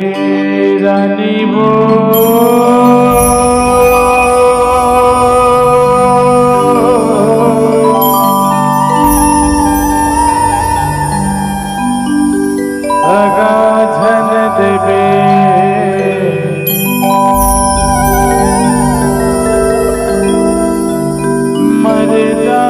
रानी वो अगा झन देवे मर जा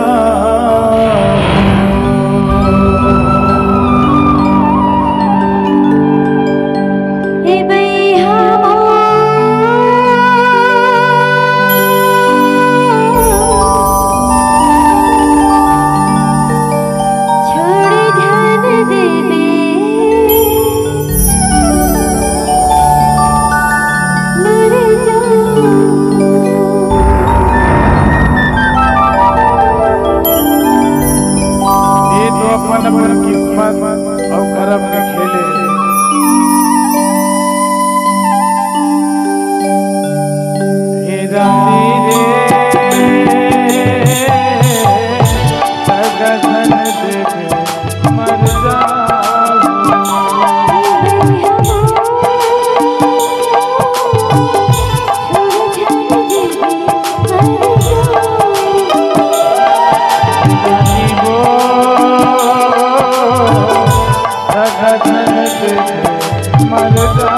अपन किस्मत और कर्म के खेले रानी रे सगन देवे मर जा मर जा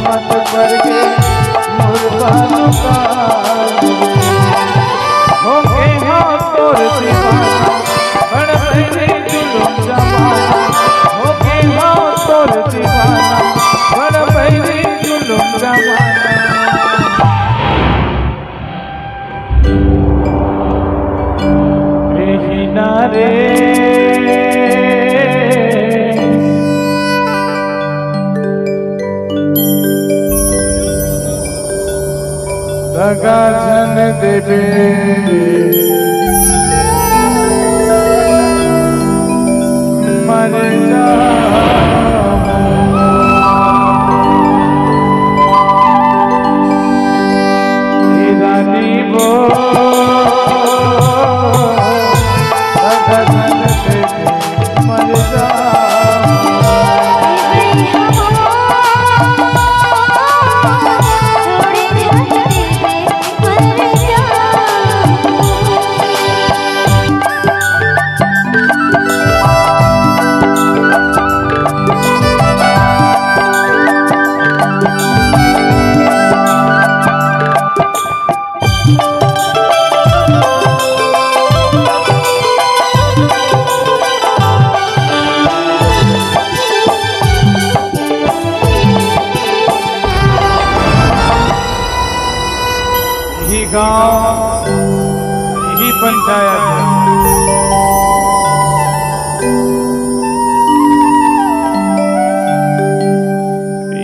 मत करके मोर बाबू मत करके मुर्बानु का हो गए हाँ तोर दीवाना बड़ पहले जुलूम जमाना हो गए हाँ तोर दीवाना बड़ पहले जुलूम जमाना यही नारे सगा झन देवे मर जा रानी वो सगा झन देवे मर जा गांव ही पंचायत है।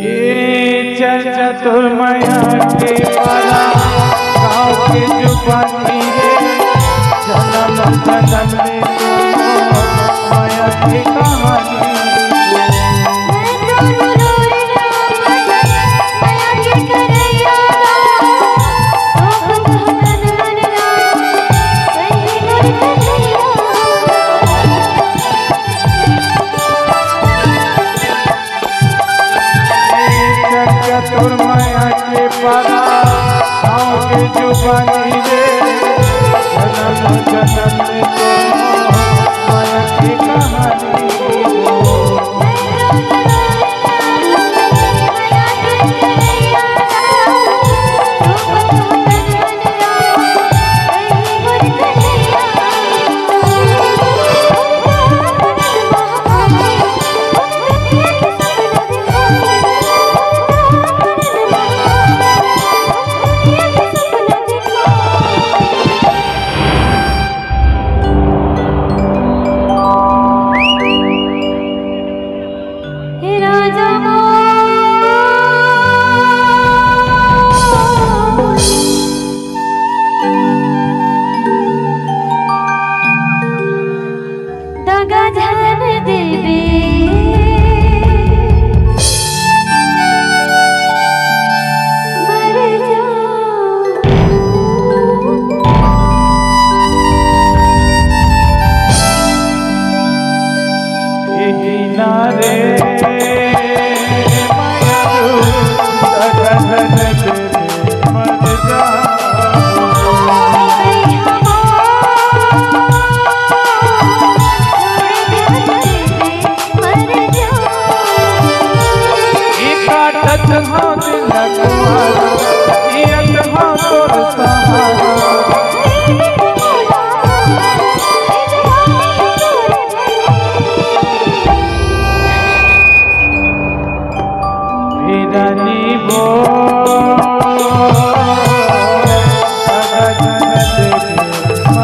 ये चतुर्मया के पारा गांव के जुबानी रे जन्म जन्म में माया की कहानी। चतुर्मया के पारा गाँव के जुबानी रे जन्म जन्म में माया की कहानी।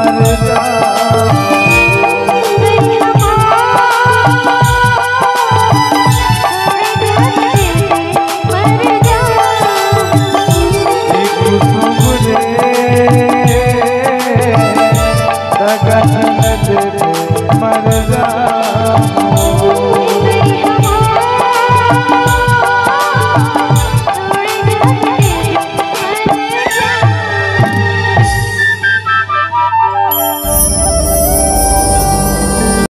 मर जा